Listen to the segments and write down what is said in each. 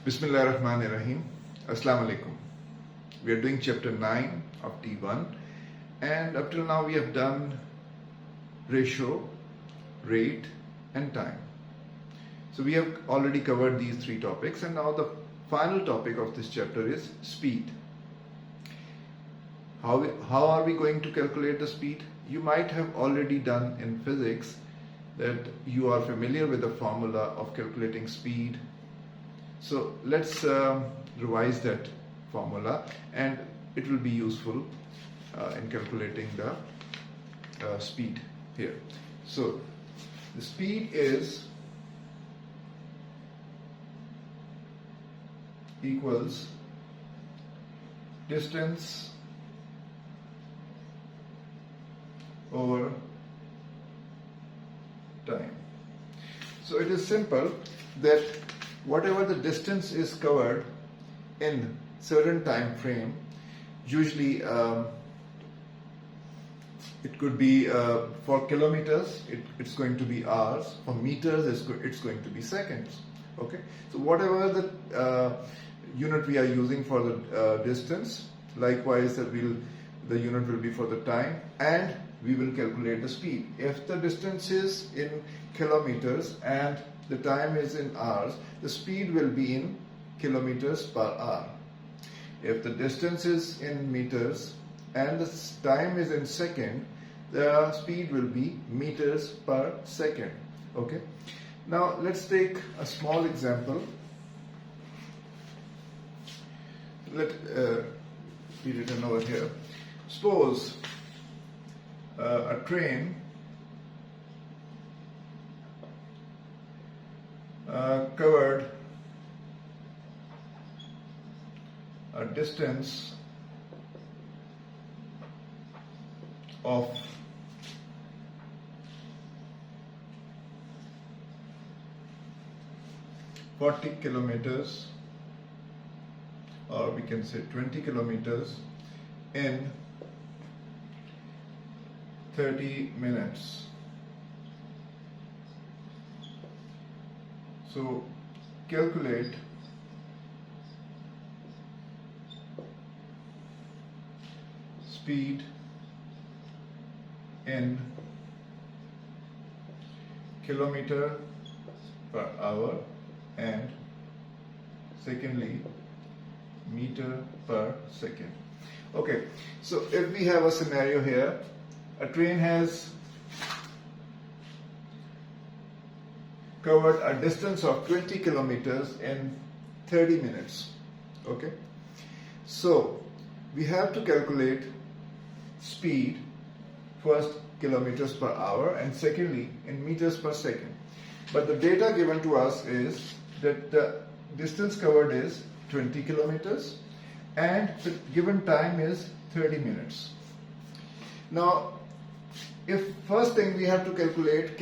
Bismillahirrahmanirrahim. Assalamu alaikum. We are doing chapter 9 of T1, and up till now we have done ratio, rate and time. So we have already covered these three topics, and now the final topic of this chapter is speed. How are we going to calculate the speed? You might have already done in physics that you are familiar with the formula of calculating speed. So let's revise that formula, and it will be useful in calculating the speed here. So the speed is equals distance over time. So it is simple that whatever the distance is covered in certain time frame, usually it could be for kilometers it's going to be hours, for meters it's going to be seconds. Okay, so whatever the unit we are using for the distance, likewise the unit will be for the time, and we will calculate the speed. If the distance is in kilometers and the time is in hours, the speed will be in kilometers per hour. If the distance is in meters and the time is in second, the speed will be meters per second. Okay. Now let's take a small example. Let be written over here. Suppose a train covered a distance of 40 kilometers, or we can say 20 kilometers in 30 minutes. So calculate speed in kilometer per hour, and secondly meter per second. Okay, so if we have a scenario here, a train has covered a distance of 20 kilometers in 30 minutes. Okay, so we have to calculate speed, first kilometers per hour and secondly in meters per second. But the data given to us is that the distance covered is 20 kilometers and the given time is 30 minutes. Now, if first thing we have to calculate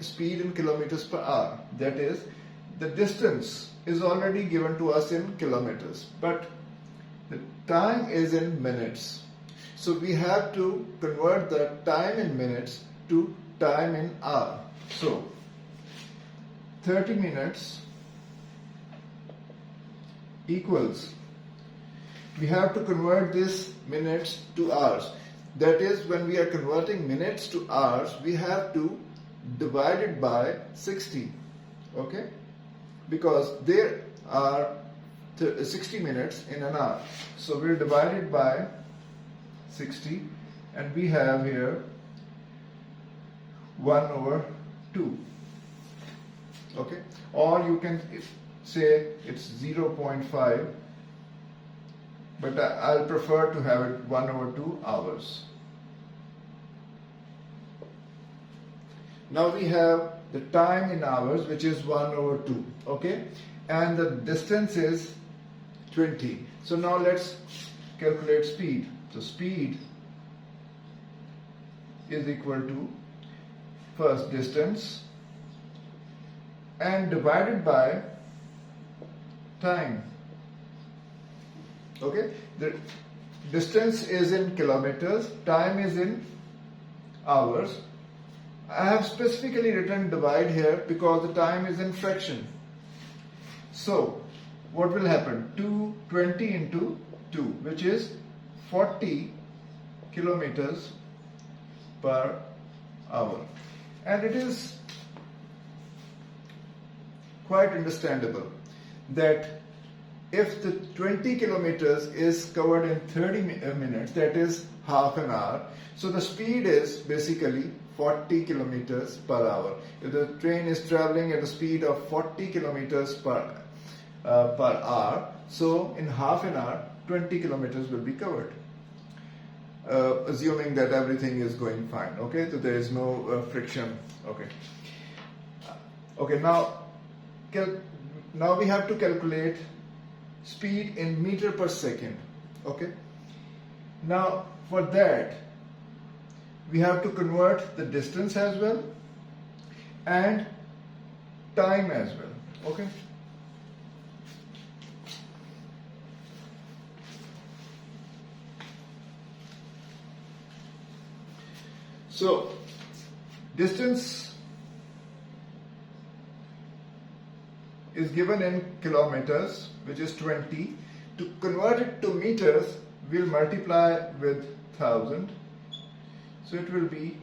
speed in kilometers per hour, that is, the distance is already given to us in kilometers, but the time is in minutes. So we have to convert the time in minutes to time in hour. So 30 minutes equals, we have to convert this minutes to hours. That is, when we are converting minutes to hours, we have to divide it by 60. Okay, because there are 60 minutes in an hour, so we'll divide it by 60, and we have here 1/2. Okay, or you can say it's 0.5, but I'll prefer to have it 1/2 hours. Now we have the time in hours, which is 1/2. Okay, and the distance is 20. So now let's calculate speed. So speed is equal to first distance and divided by time. Okay, the distance is in kilometers, time is in hours. I have specifically written divide here because the time is in fraction. So what will happen? 220 into 2, which is 40 kilometers per hour. And it is quite understandable that if the 20 kilometers is covered in 30 minutes, that is half an hour, so the speed is basically 40 kilometers per hour. If the train is traveling at a speed of 40 kilometers per hour, so in half an hour 20 kilometers will be covered, assuming that everything is going fine. Okay, so there is no friction. Okay, now we have to calculate speed in meter per second. Okay, now for that we have to convert the distance as well and time as well. Okay, so distance is given in kilometers, which is 20. To convert it to meters, we'll multiply with 1000. So it will be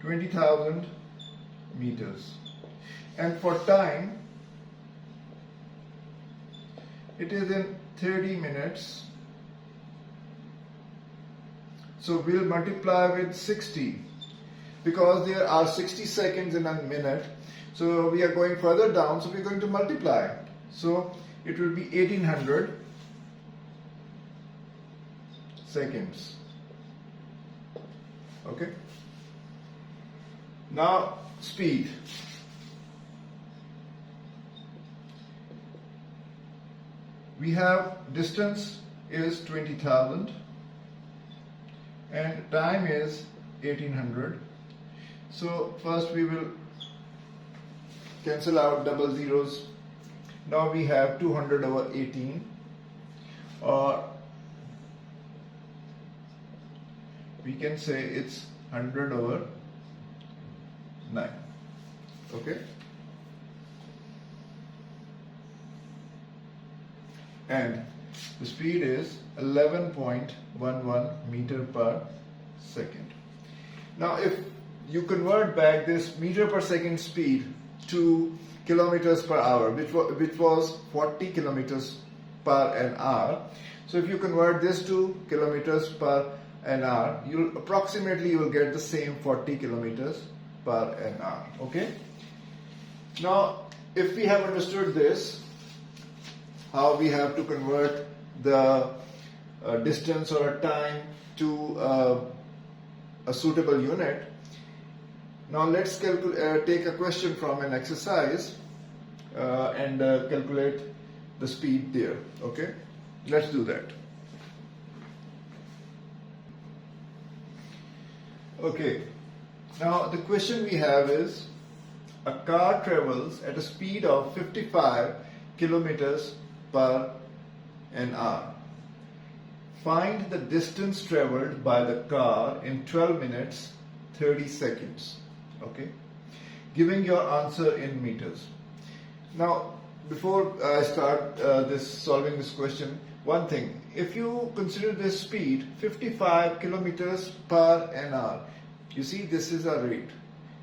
20,000 meters. And for time, it is in 30 minutes. So we'll multiply with 60, because there are 60 seconds in a minute. So we are going further down, so we're going to multiply. So it will be 1800 seconds. Okay. Now speed. We have distance is 20,000 and time is 1800. So first we will cancel out double zeros. Now we have 200 over 18, or we can say it's 100 over 9. Okay, and the speed is 11.11 meter per second. Now if you convert back this meter per second speed to kilometers per hour, which was 40 kilometers per an hour, so if you convert this to kilometers per an hour, you will get the same 40 kilometers per an hour. Okay, now if we have understood this, how we have to convert the distance or time to a suitable unit, now let's take a question from an exercise and calculate the speed there. Okay, let's do that. Okay, now the question we have is, a car travels at a speed of 55 kilometers per an hour. Find the distance traveled by the car in 12 minutes 30 seconds. Okay, giving your answer in meters. Now before I start solving this question, one thing, if you consider this speed 55 kilometers per an hour, you see this is a rate,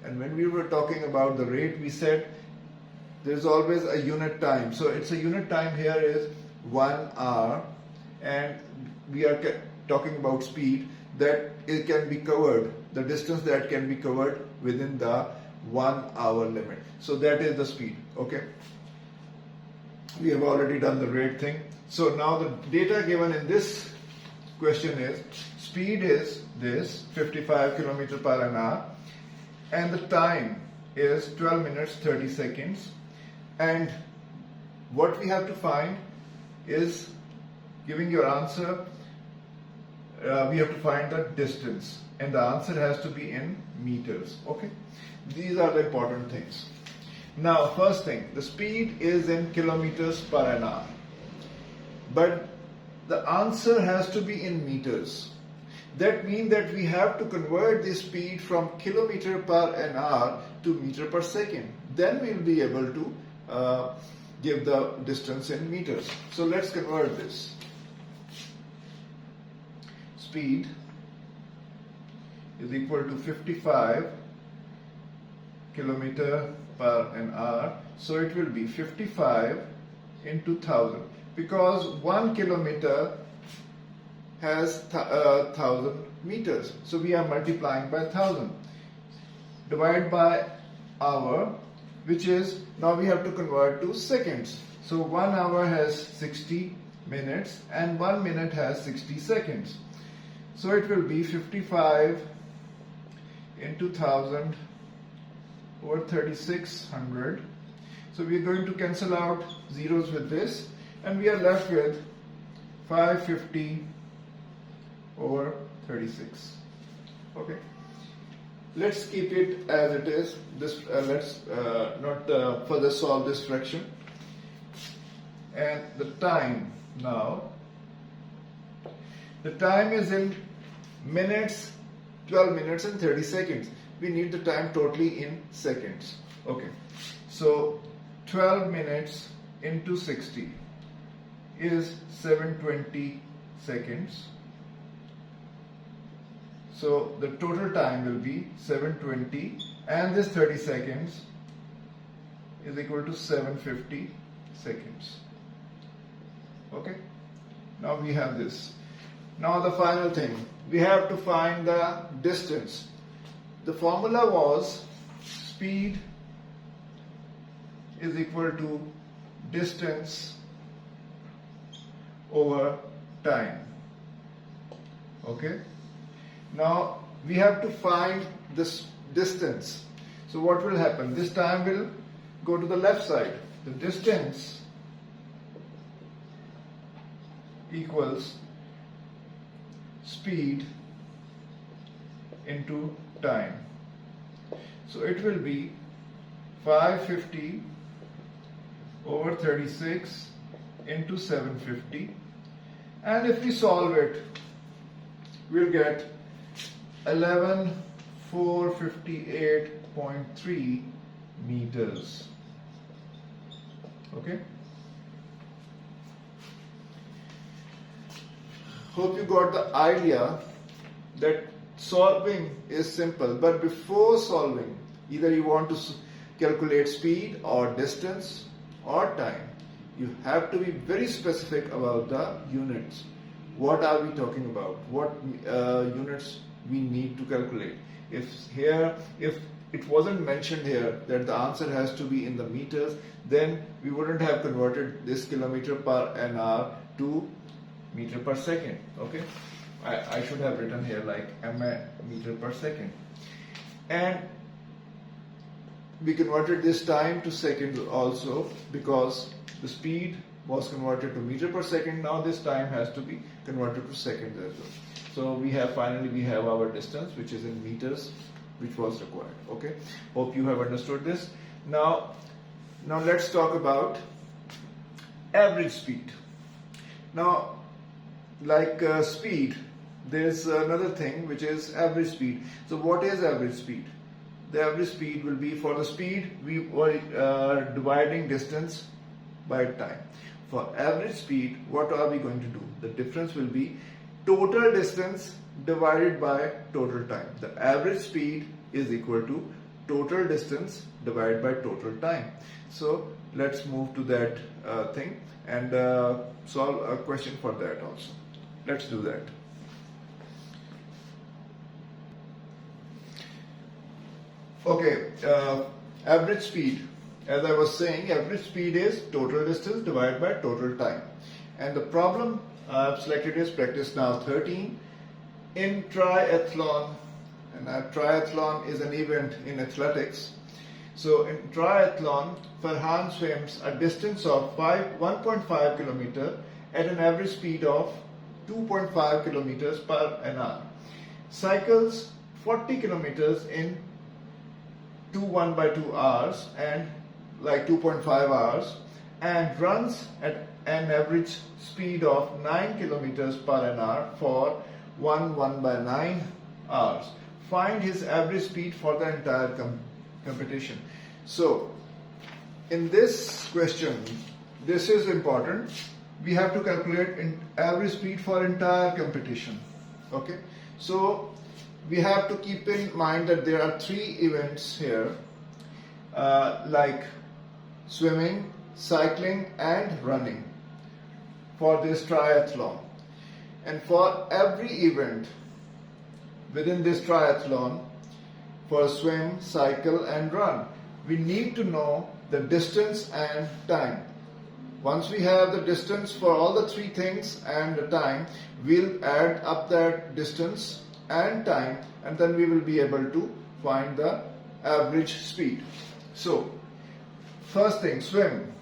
and when we were talking about the rate, we said there's always a unit time. So it's a unit time here is 1 hour, and we are talking about speed that it can be covered, the distance that can be covered within the 1 hour limit. So that is the speed. Okay, we have already done the rate thing. So now the data given in this question is, speed is this 55 kilometers per an hour, and the time is 12 minutes 30 seconds, and what we have to find is, giving your answer, we have to find the distance, and the answer has to be in meters. Okay, these are the important things. Now first thing, the speed is in kilometers per an hour, but the answer has to be in meters. That means that we have to convert the speed from kilometer per an hour to meter per second. Then we will be able to give the distance in meters. So let's convert this. Speed is equal to 55 kilometer per an hour. So it will be 55 into 1000, because 1 kilometer has 1000 meters. So we are multiplying by 1000. Divide by hour, which is, now we have to convert to seconds. So 1 hour has 60 minutes and 1 minute has 60 seconds. So it will be 55 into 1000 over 3600. So we are going to cancel out zeros with this, and we are left with 550 over 36. Okay. Let's keep it as it is. This let's not further solve this fraction. And the time now. The time is in minutes, 12 minutes and 30 seconds. We need the time totally in seconds. Okay. So 12 minutes into 60 is 720 seconds. So the total time will be 720, and this 30 seconds is equal to 750 seconds. Okay. Now we have this. Now the final thing, we have to find the distance. The formula was speed is equal to distance over time. Okay. Now we have to find this distance. So what will happen? This time will go to the left side. The distance equals speed into time. So it will be 550 over 36 into 750, and if we solve it, we'll get 11458.3 meters. Okay. Hope you got the idea that solving is simple, but before solving, either you want to calculate speed or distance or time, you have to be very specific about the units. What are we talking about? What units we need to calculate? If it wasn't mentioned here that the answer has to be in the meters, then we wouldn't have converted this kilometer per an hour to meter per second. Okay, I should have written here like meter per second, and we converted this time to seconds also, because the speed was converted to meter per second. Now this time has to be converted to seconds as well. So finally we have our distance, which is in meters, which was required. Okay, hope you have understood this. Now let's talk about average speed. Now, like speed, there's another thing which is average speed. So what is average speed? The average speed will be, for the speed we were dividing distance by time. For average speed, what are we going to do? The difference will be total distance divided by total time. The average speed is equal to total distance divided by total time. So let's move to that thing and solve a question for that also. Let's do that. Okay, average speed. As I was saying, average speed is total distance divided by total time. And the problem I've selected is practice now 13. In triathlon, and triathlon is an event in athletics. So in triathlon, Farhan swims a distance of 1.5 kilometer at an average speed of 2.5 kilometers per an hour. Cycles 40 kilometers in 1/2 hours and like 2.5 hours, and runs at an average speed of 9 kilometers per an hour for 1/9 hours. Find his average speed for the entire competition. So in this question, this is important. We have to calculate in average speed for entire competition. Okay, so we have to keep in mind that there are 3 events here, like swimming, cycling and running for this triathlon. And for every event within this triathlon, for swim, cycle and run, we need to know the distance and time. Once we have the distance for all the 3 things and the time, we'll add up that distance and time, and then we will be able to find the average speed. So, first thing, swim.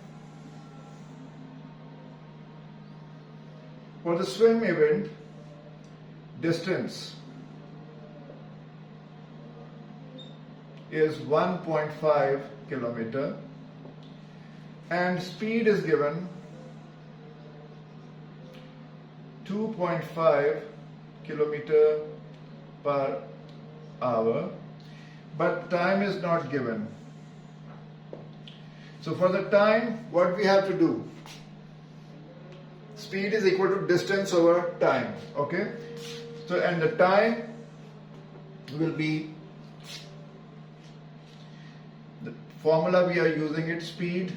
For the swim event, distance is 1.5 kilometer and speed is given 2.5 kilometer per hour, but time is not given. So for the time, what we have to do? Speed is equal to distance over time. Okay, so and the time will be, the formula we are using it, speed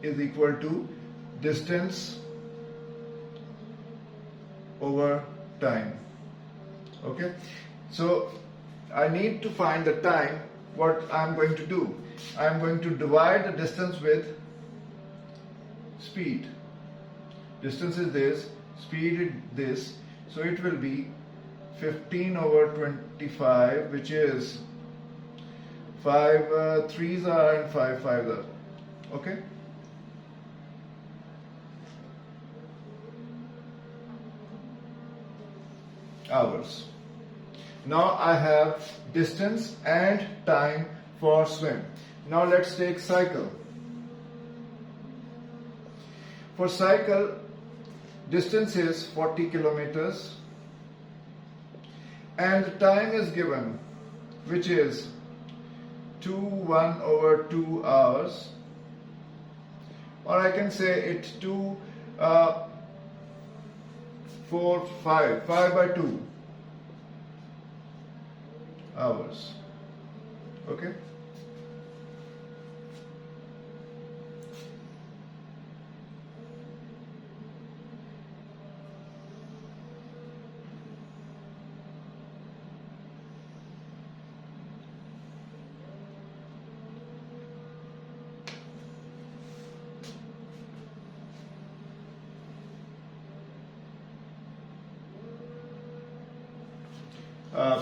is equal to distance over time. Okay, so I need to find the time. What I'm going to do, I'm going to divide the distance with speed. Distance is this, speed is this, so it will be 15 over 25, which is 5 3s are and 5 5s are. Okay, hours. Now I have distance and time for swim. Now let's take cycle. For cycle, distance is 40 kilometers and time is given, which is 1 over 2 hours, or I can say it 5 by 2 hours. Okay,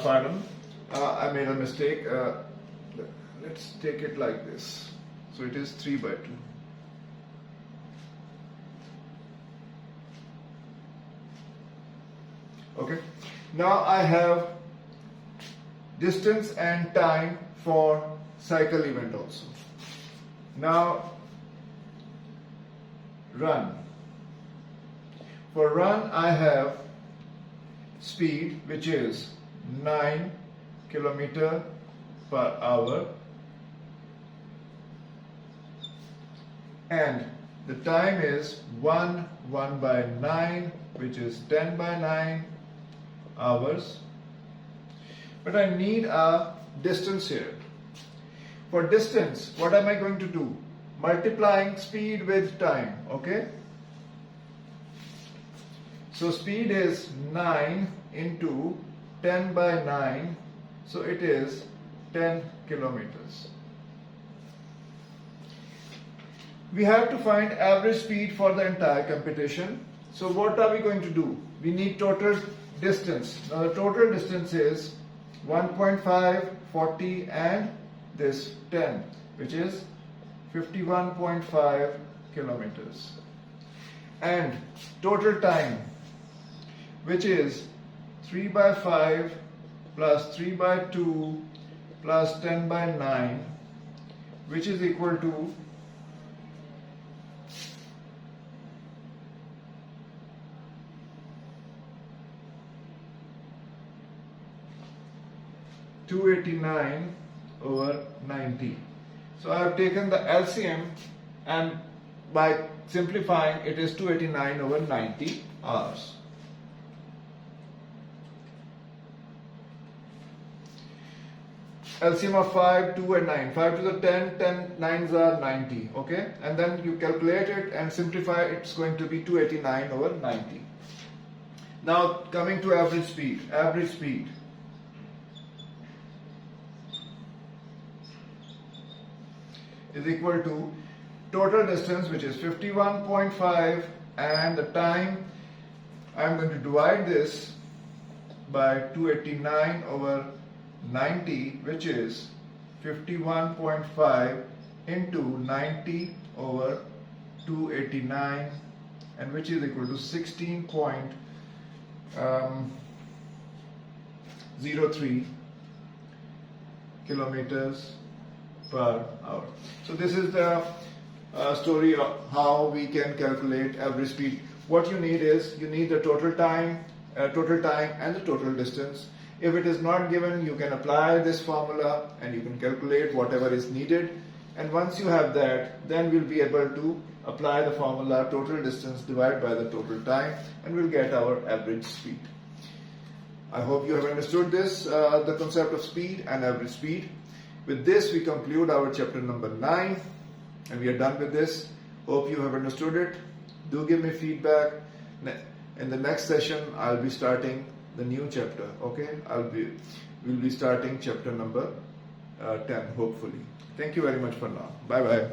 pardon, I made a mistake. Let's take it like this. So it is 3 by 2. Okay. Now I have distance and time for cycle event also. Now run. For run I have speed, which is 9 kilometer per hour, and the time is 1 by 9, which is 10 by 9 hours. But I need a distance here. For distance, what am I going to do? Multiplying speed with time. Okay, so speed is 9 into 10 by 9, so it is 10 kilometers. We have to find average speed for the entire competition. So what are we going to do? We need total distance. Now the total distance is 1.5, 40 and this 10, which is 51.5 kilometers. And total time, which is 3 by 5 plus 3 by 2 plus 10 by 9, which is equal to 289 over 90. So I have taken the LCM, and by simplifying, it is 289 over 90 hours. LCM of 5, 2 and 9. 5 to the 10, 10 9s are 90. Okay, and then you calculate it and simplify, it's going to be 289 over 90. Now coming to average speed. Average speed is equal to total distance, which is 51.5, and the time. I'm going to divide this by 289 over 90, which is 51.5 into 90 over 289, and which is equal to 16.03 kilometers per hour. So this is the story of how we can calculate average speed. What you need is, you need the total time and the total distance. If it is not given, you can apply this formula and you can calculate whatever is needed. And once you have that, then we'll be able to apply the formula total distance divided by the total time, and we'll get our average speed. I hope you have understood this, the concept of speed and average speed. With this, we conclude our chapter number 9, and we are done with this. Hope you have understood it. Do give me feedback. In the next session, I'll be starting the new chapter. Okay, we'll be starting chapter number 10, hopefully. Thank you very much for now. Bye bye.